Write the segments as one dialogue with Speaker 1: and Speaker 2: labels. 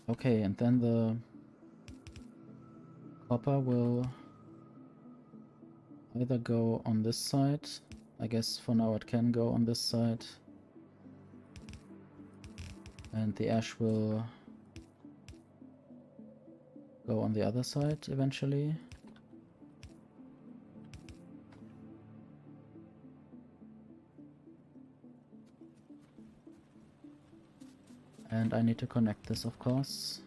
Speaker 1: Okay, and then the copper will either go on this side. I guess for now it can go on this side. And the ash will go on the other side eventually. And I need to connect this, of course.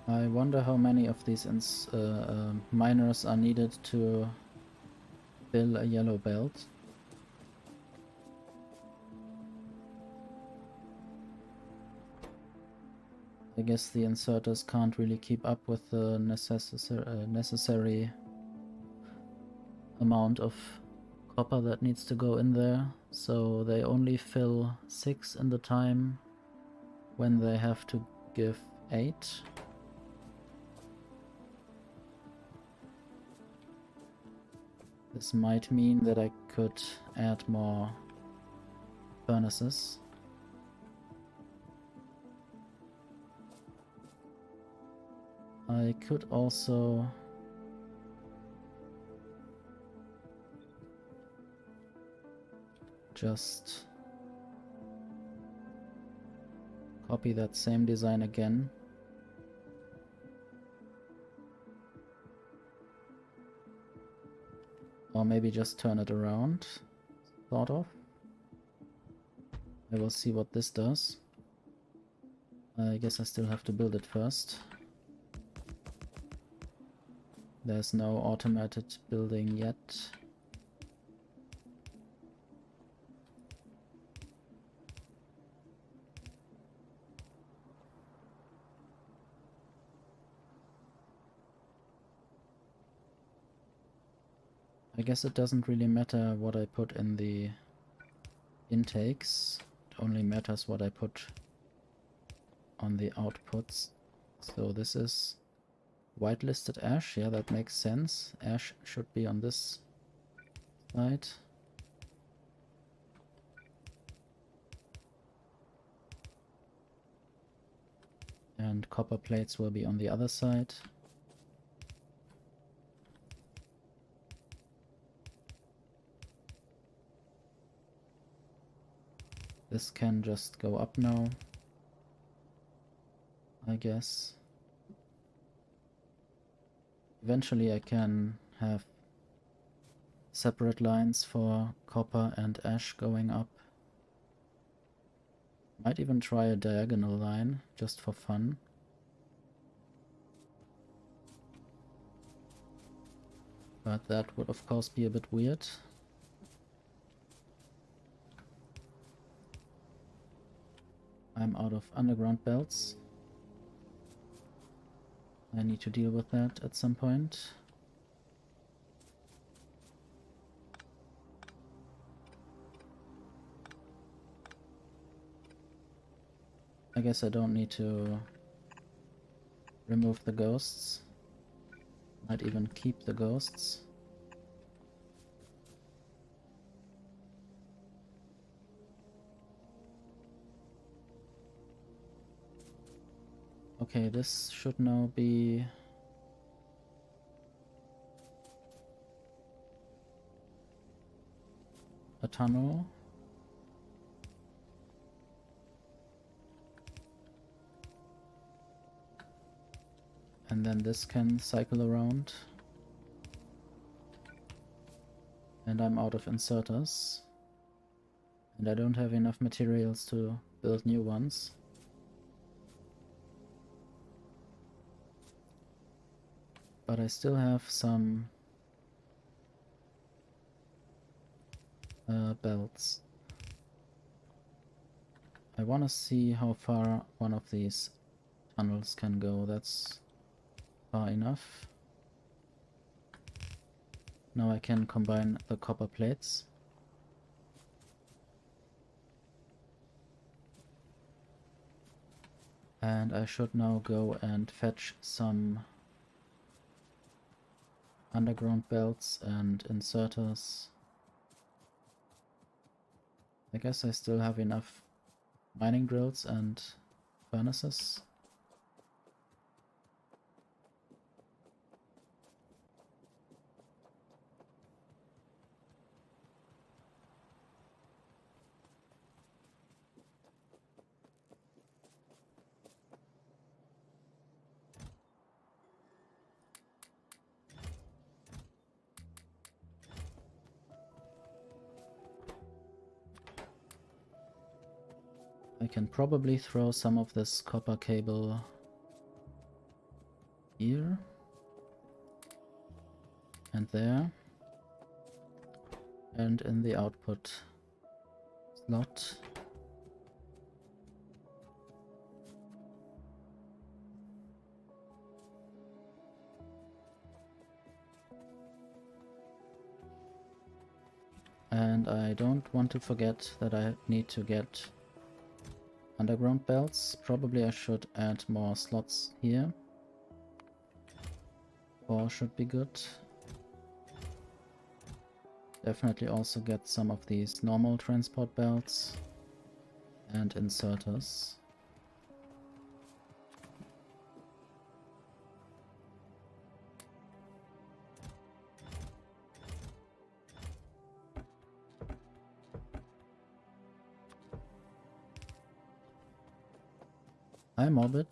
Speaker 1: I wonder how many of these miners are needed to fill a yellow belt. I guess the inserters can't really keep up with the necessary amount of copper that needs to go in there, so they only fill 6 in the time when they have to give 8. This might mean that I could add more furnaces. I could also just copy that same design again. Or maybe just turn it around, sort of. I will see what this does. I guess I still have to build it first. There's no automated building yet. I guess it doesn't really matter what I put in the intakes. It only matters what I put on the outputs. So this is whitelisted ash. Yeah, that makes sense. Ash should be on this side. And copper plates will be on the other side. This can just go up now, I guess. Eventually I can have separate lines for copper and ash going up. Might even try a diagonal line, just for fun. But that would of course be a bit weird. I'm out of underground belts. I need to deal with that at some point. I guess I don't need to remove the ghosts. Might even keep the ghosts. Okay, this should now be a tunnel. And then this can cycle around. And I'm out of inserters. And I don't have enough materials to build new ones. But I still have some belts. I want to see how far one of these tunnels can go. That's far enough. Now I can combine the copper plates. And I should now go and fetch some underground belts and inserters. I guess I still have enough mining drills and furnaces. I can probably throw some of this copper cable here and there and in the output slot. And I don't want to forget that I need to get underground belts. Probably I should add more slots here. 4 should be good. Definitely also get some of these normal transport belts and inserters. Hi Morbid.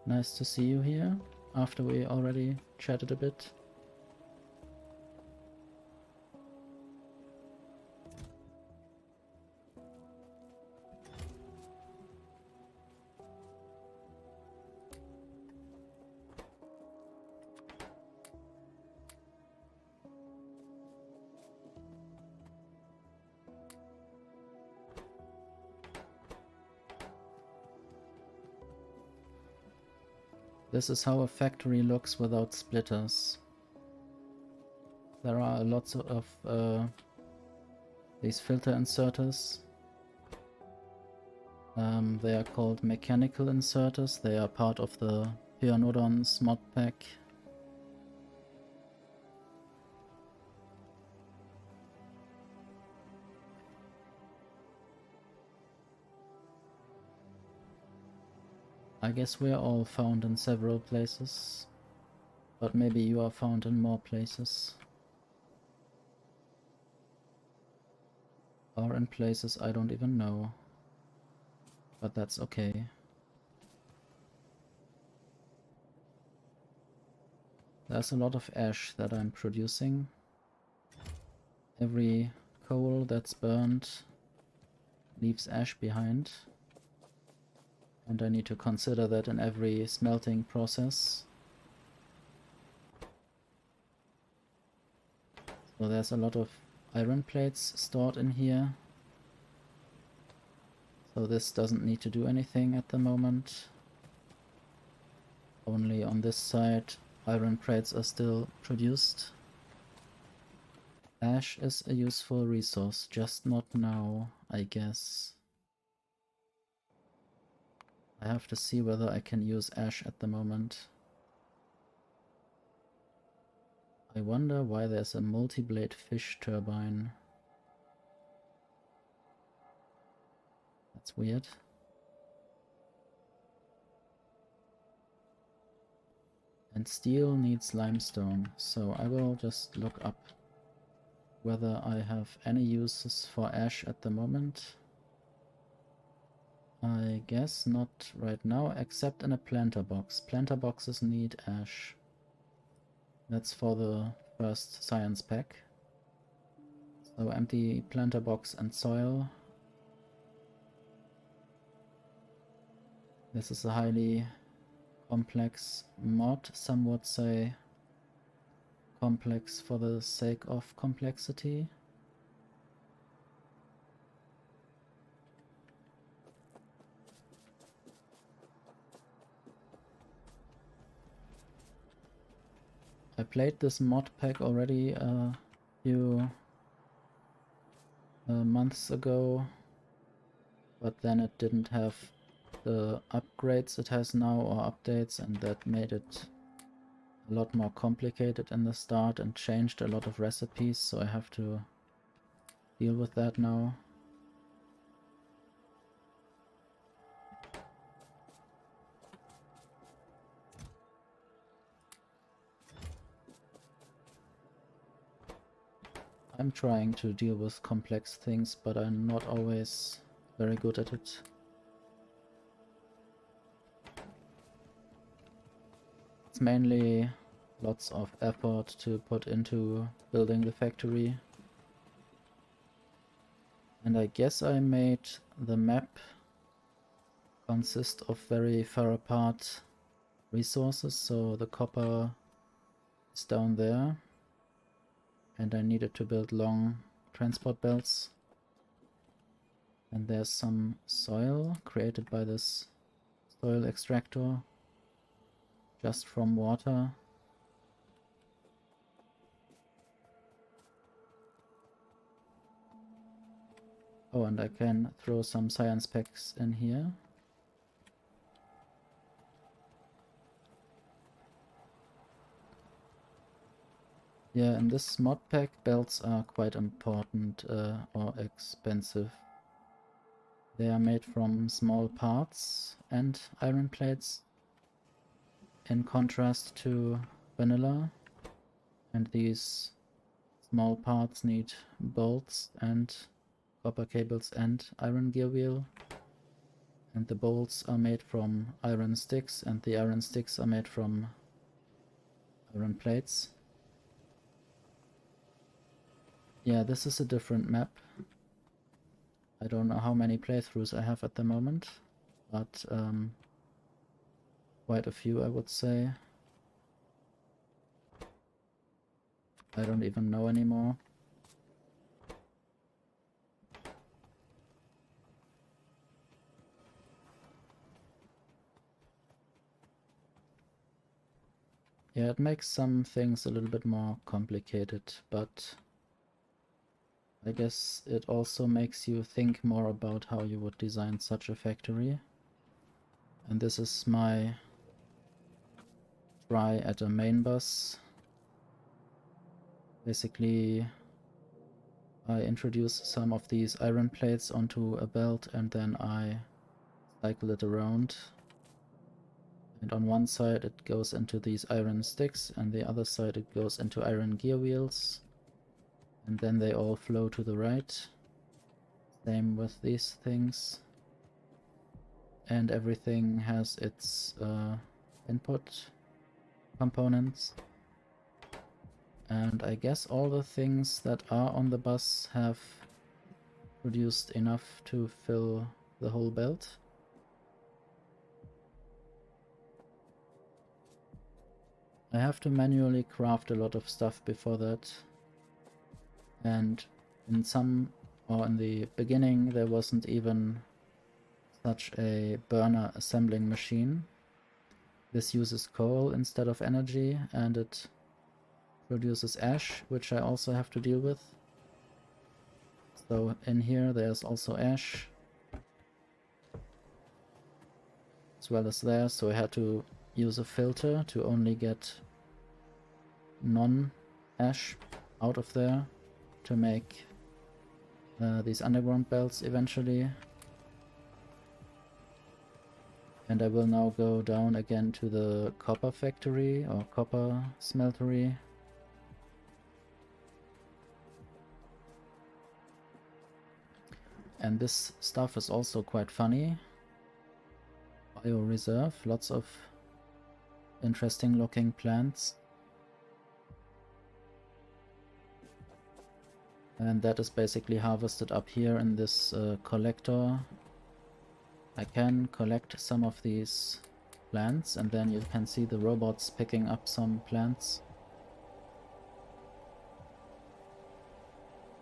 Speaker 1: Nice to see you here, after we already chatted a bit. This is how a factory looks without splitters. There are lots of these filter inserters. They are called mechanical inserters. They are part of the Pyanodon's mod pack. I guess we are all found in several places, but maybe you are found in more places. Or in places I don't even know. But that's okay. There's a lot of ash that I'm producing. Every coal that's burned leaves ash behind. And I need to consider that in every smelting process. So there's a lot of iron plates stored in here. So this doesn't need to do anything at the moment. Only on this side iron plates are still produced. Ash is a useful resource, just not now, I guess. I have to see whether I can use ash at the moment. I wonder why there's a multi-blade fish turbine. That's weird. And steel needs limestone, so I will just look up whether I have any uses for ash at the moment. I guess not right now, except in a planter box. Planter boxes need ash. That's for the first science pack. So empty planter box and soil. This is a highly complex mod. Some would say complex for the sake of complexity. I played this mod pack already few months ago, but then it didn't have the upgrades it has now or updates, and that made it a lot more complicated in the start and changed a lot of recipes, so I have to deal with that now. I'm trying to deal with complex things, but I'm not always very good at it. It's mainly lots of effort to put into building the factory. And I guess I made the map consist of very far apart resources, so the copper is down there. And I needed to build long transport belts. And there's some soil created by this soil extractor just from water. Oh, and I can throw some science packs in here. Yeah, in this mod pack, belts are quite important or expensive. They are made from small parts and iron plates, in contrast to vanilla. And these small parts need bolts and copper cables and iron gear wheel. And the bolts are made from iron sticks, and the iron sticks are made from iron plates. Yeah, this is a different map. I don't know how many playthroughs I have at the moment, but quite a few, I would say. I don't even know anymore. Yeah, it makes some things a little bit more complicated, but I guess it also makes you think more about how you would design such a factory. And this is my try at a main bus. Basically, I introduce some of these iron plates onto a belt and then I cycle it around. And on one side it goes into these iron sticks, and the other side it goes into iron gear wheels. And then they all flow to the right. Same with these things. And everything has its input components. And I guess all the things that are on the bus have produced enough to fill the whole belt. I have to manually craft a lot of stuff before that. And in the beginning there wasn't even such a burner assembling machine. This uses coal instead of energy, and it produces ash, which I also have to deal with. So in here there's also ash, as well as there, so I had to use a filter to only get non-ash out of there to make these underground belts eventually. And I will now go down again to the copper factory or copper smeltery. And this stuff is also quite funny. Bioreserve, lots of interesting looking plants. And that is basically harvested up here in this collector. I can collect some of these plants, and then you can see the robots picking up some plants.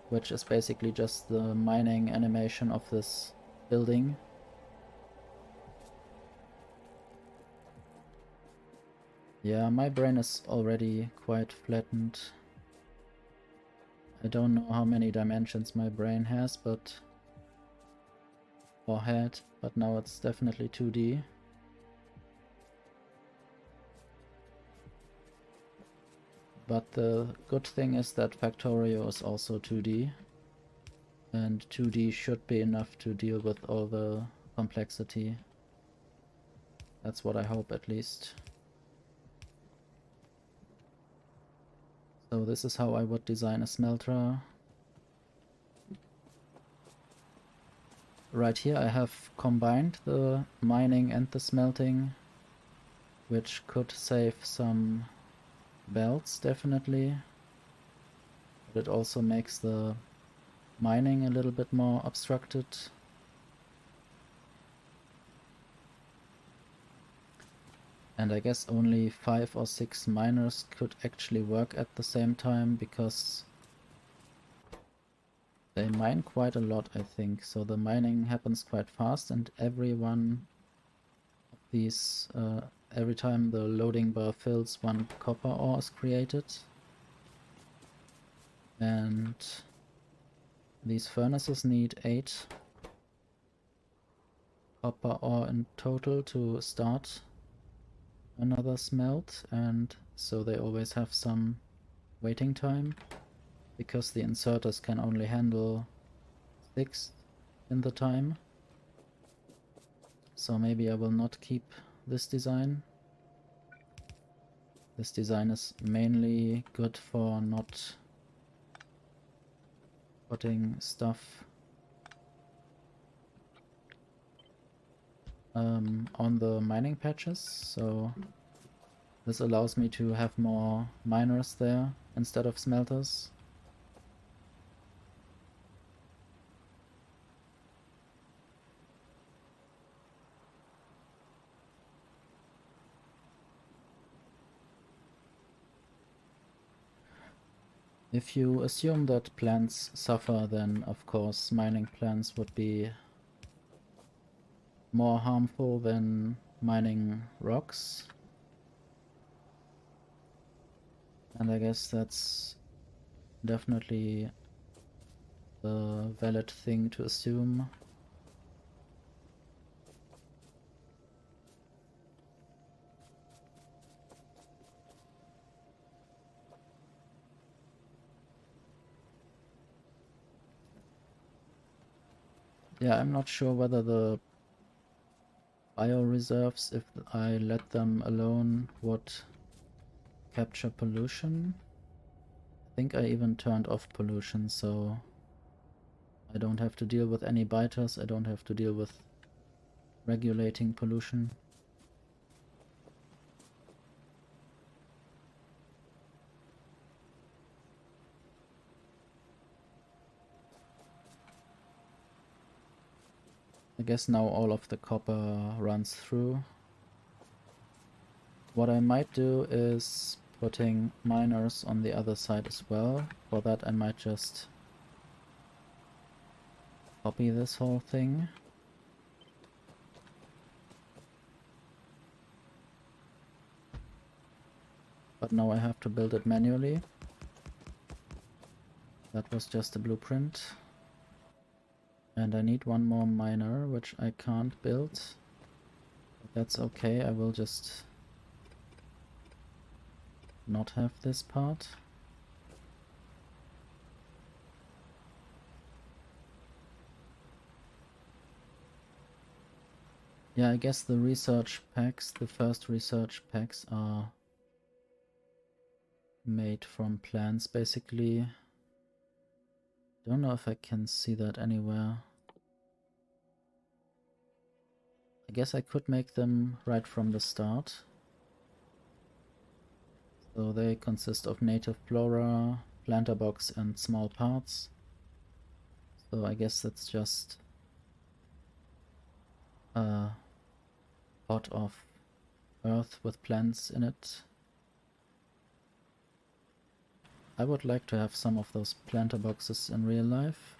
Speaker 1: Which is basically just the mining animation of this building. Yeah, my brain is already quite flattened. I don't know how many dimensions my brain has, but... or had, but now it's definitely 2D. But the good thing is that Factorio is also 2D. And 2D should be enough to deal with all the complexity. That's what I hope, at least. So this is how I would design a smelter. Right here I have combined the mining and the smelting, which could save some belts, definitely. But it also makes the mining a little bit more obstructed. And I guess only 5 or 6 miners could actually work at the same time, because they mine quite a lot, I think. So the mining happens quite fast, and every one of these, every time the loading bar fills, 1 copper ore is created. And these furnaces need 8 copper ore in total to start another smelt, and so they always have some waiting time, because the inserters can only handle 6 in the time. So maybe I will not keep this design. This design is mainly good for not putting stuff on the mining patches, so this allows me to have more miners there instead of smelters. If you assume that plants suffer, then of course mining plants would be more harmful than mining rocks. And I guess that's definitely the valid thing to assume. Yeah, I'm not sure whether the bioreserves, if I let them alone, would capture pollution. I think I even turned off pollution, so I don't have to deal with any biters, I don't have to deal with regulating pollution. I guess now all of the copper runs through. What I might do is putting miners on the other side as well. For that I might just copy this whole thing. But now I have to build it manually. That was just a blueprint. And I need 1 more miner, which I can't build. But that's okay, I will just not have this part. Yeah, I guess the research packs, the first research packs are made from plants, basically. Don't know if I can see that anywhere. I guess I could make them right from the start. So they consist of native flora, planter box and small parts. So I guess that's just a pot of earth with plants in it. I would like to have some of those planter boxes in real life.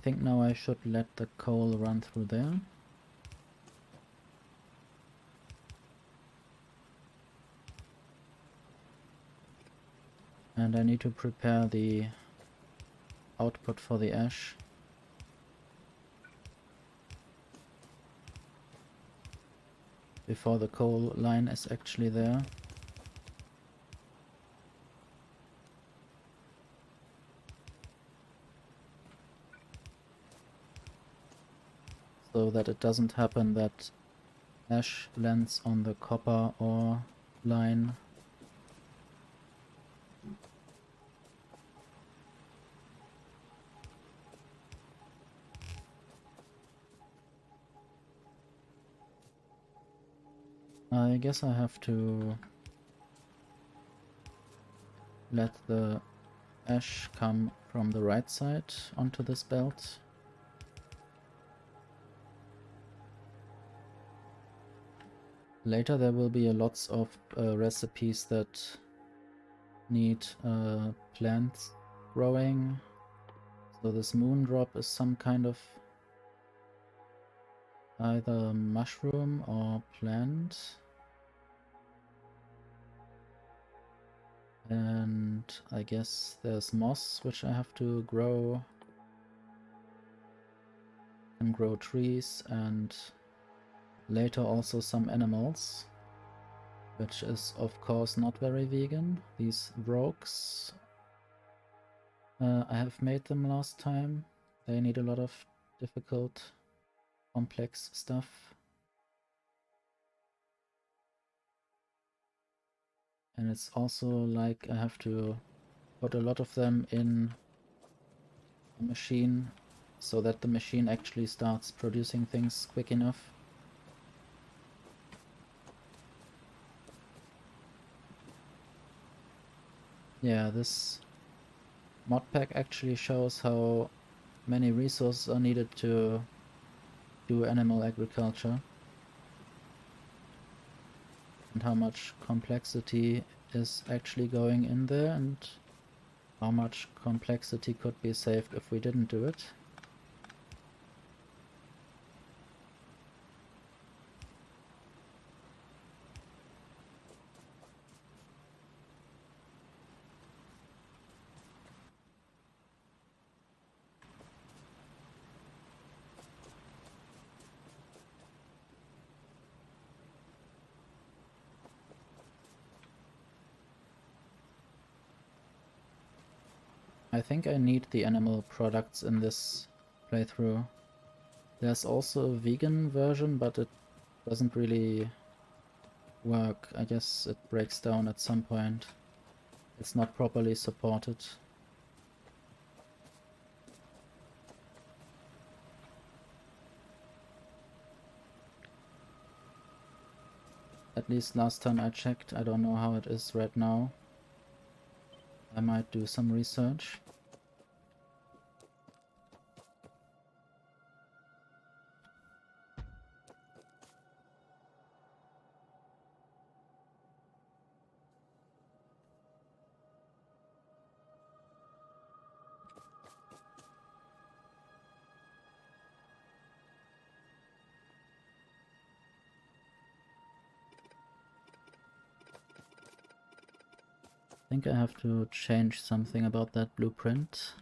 Speaker 1: think now I should let the coal run through there. And I need to prepare the output for the ash. Before the coal line is actually there. So that it doesn't happen that ash lands on the copper ore line. I guess I have to let the ash come from the right side onto this belt. Later there will be lots of recipes that need plants growing. So this moon drop is some kind of either mushroom or plant. And I guess there's moss which I have to grow. And grow trees, and later also some animals, which is of course not very vegan. These rogues, I have made them last time. They need a lot of difficult, complex stuff. And it's also like I have to put a lot of them in a machine so that the machine actually starts producing things quick enough. Yeah, this mod pack actually shows how many resources are needed to do animal agriculture and how much complexity is actually going in there and how much complexity could be saved if we didn't do it. I think I need the animal products in this playthrough. There's also a vegan version, but it doesn't really work. I guess it breaks down at some point. It's not properly supported. At least last time I checked. I don't know how it is right now. I might do some research. I think I have to change something about that blueprint.